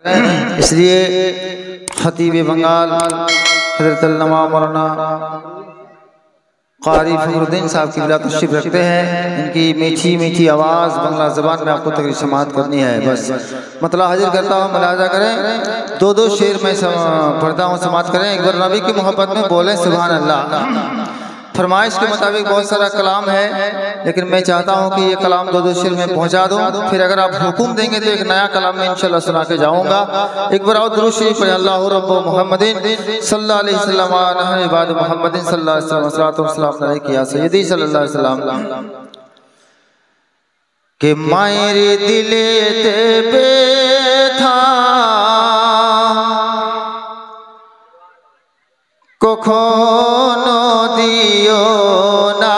इसलिए खतीब बंगाल हज़रत अल्लामा मौलाना क़ारी फ़खरुद्दीन साहब की बिला तशरीफ़ रखते हैं। इनकी मीठी मीठी आवाज़ बंगला ज़बान में आपको तकरीर समाअत करनी है। बस मतलब हाजिर करता हूँ, मुलाज़ा करें। दो दो शेर में पढ़ता हूँ, समाअत करें। एक बार नबी की मोहब्बत में बोलें सुभान अल्लाह। फरमाइश के मुताबिक बहुत सारा कलाम है, लेकिन मैं चाहता हूँ कि ये कलाम दो दो शेर में पहुँचा दूँ। फिर अगर आप हुक्म देंगे तो एक नया कलाम में इंशाल्लाह सुना के जाऊँगा। एक बार और दुरूद शरीफ पढ़ें। अल्लाहु रब्बु मुहम्मदिन सल्लल्लाहु अलैहि वसल्लम व नहनु इबादु मुहम्मदिन सल्लल्लाहु अलैहि वसल्लम सल्लल्लाहु अलैहि या सय्यदी सल्लल्लाहु अलैहि वसल्लम के मायरे दिलेते बेथा কখনো দিও না,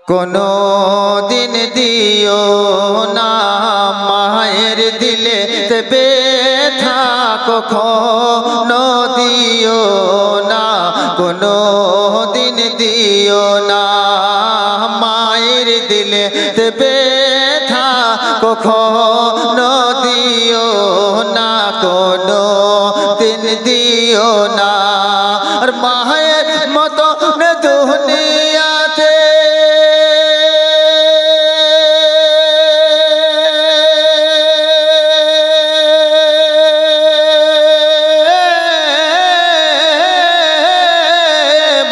কোনো দিন দিও না, মায়ের দিলে ব্যথা কখনো দিও না, কোনো দিন দিও না, মায়ের দিলে ব্যথা কখনো দিও না, কোনো দিন দিও না। আর মায়ের মতো দুনিয়াতে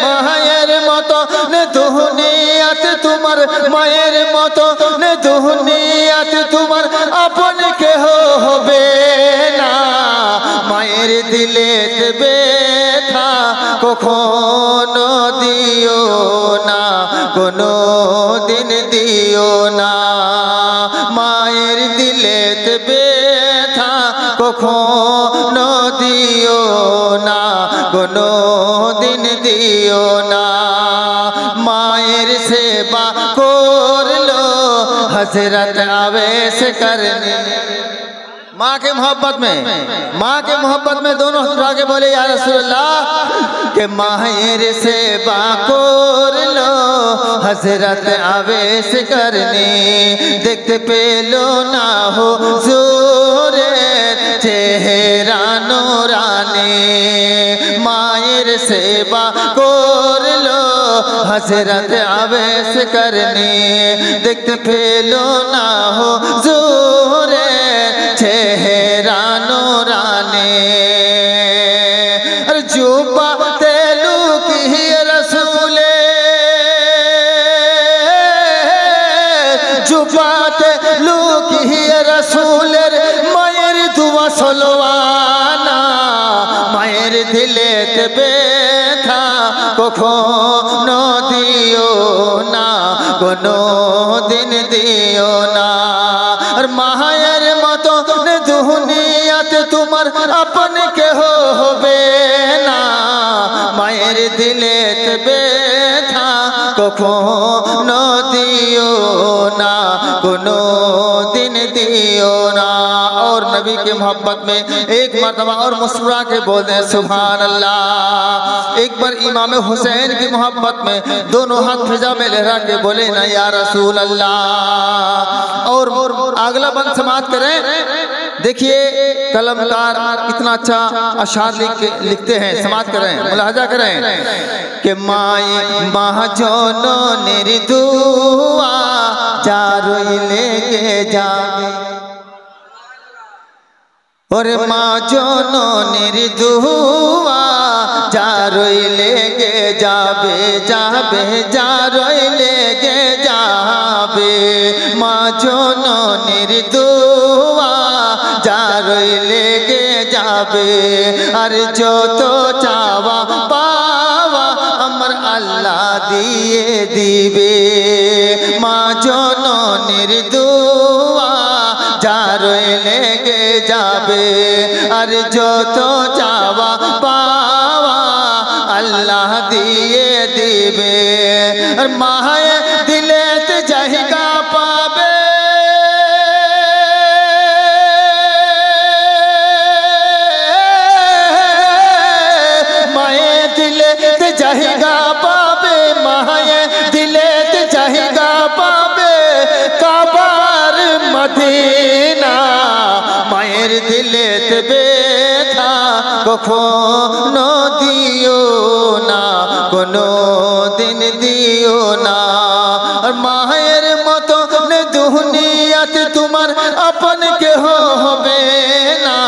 মায়ের মতো দুনিয়াতে তোমার, মায়ের মতো দুনিয়াতে তোমার আপন কেহ হবে না, মায়ের দিলে ব্যথা কখনো দিও না, কোনো দিন দিও না, মায়ের দিলে ব্যথা কখনো দিও না, কোনো দিন দিও না। মায়ের সেবা করলো हज़रत अवैस करने, माँ के मोहब्बत में, माँ के मोहब्बत में दोनों हाथ उठा के बोले या रसूलल्लाह के माहिर सेवा कर लो हज़रत अवैस करने, देखते पेलो ना हो ज़ोरे चेहरा नूरानी, मायर सेवा कर लो हज़रत अवैस करने, देखते पेलो ना हो ज़ोरे चेहरा नूरानी। जो बाते लूक ही रसूले, जो बाते लूक ही रसूलेर मायर दुआ सलवाना, मायर दिले ব্যথা কখনো দিও না, কোনো দিন দিও না। আর মায়ের মতো দুনিয়াতে তোমার আপন কেহ হবে না, মায়ের দিলে ব্যথা কখনো দিও না, কোনো दिन दियो ना। और नबी के मोहब्बत में एक मरतबा और मुस्कुरा के बोल दें सुभान अल्लाह। एक बार इमाम हुसैन की मोहब्बत में दोनों हाथ फिजा में लहरा के बोले ना या रसूल अल्लाह। और अगला बंद समाप्त करें। देखिए कलमकार इतना अच्छा अशार लिखते हैं, समाप्त करें, मुलाहजा करें कि माई माँ जोनो निर्दुआ जारोई लेके जागे, और माँ जोनो निर्दुआ जारोई लेके जाबे, जाबे जारोई लेके जाबे, माँ जोनो निर्दुआ जारोई लेके जाबे। আর যত চাওয়া পাওয়া আমার আল্লাহ দিয়ে দিবে, মা জননীর দুয়া যার লেগে যাবে। আর যত চাওয়া পাওয়া আল্লাহ দিয়ে দিবে। আর মায়ে দিলেতে জায়গা পাবে, জায়গা পাবে, মায়ে দিলে জায়গা পাবে, কাবার দিলেতে ব্যথা কখনো দিও না, কোনো দিন দিও না। আর মায়ের মতো দুনিয়াতে তোমার আপন কেহ হবে না,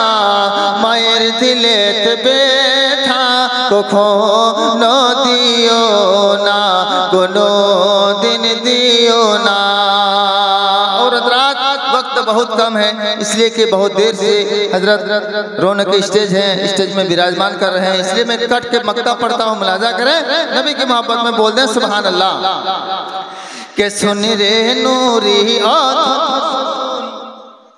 মায়ের দিলেতে ব্যথা কখনো দিও না, কোনো दिन दियो ना। और हजरात वक्त बहुत कम है इसलिए कि बहुत देर से हजरत रौनक स्टेज है, स्टेज में विराजमान कर रहे हैं, इसलिए मैं कट के मक्ता पढ़ता हूँ, मुलाजा करें, नबी की मोहब्बत में बोल दें सुभान अल्लाह। के सुन रे नूरी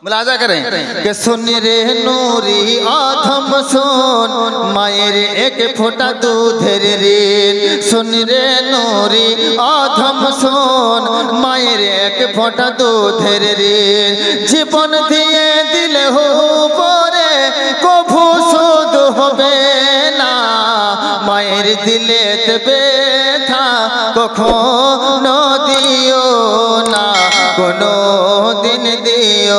मुलाजा करें कि सुन रे नूरी आधम सुन मायर एक फोटा दूधेर ऋण, सुन रे नूरी आधम सुन मायर एक फोटा दूधेर ऋण, জীবন দিয়ে দিলে হো পরে কভু শোধ হবে না, মায়ের দিলেতে ব্যথা কখনো দিও না, কোনো দিন দিও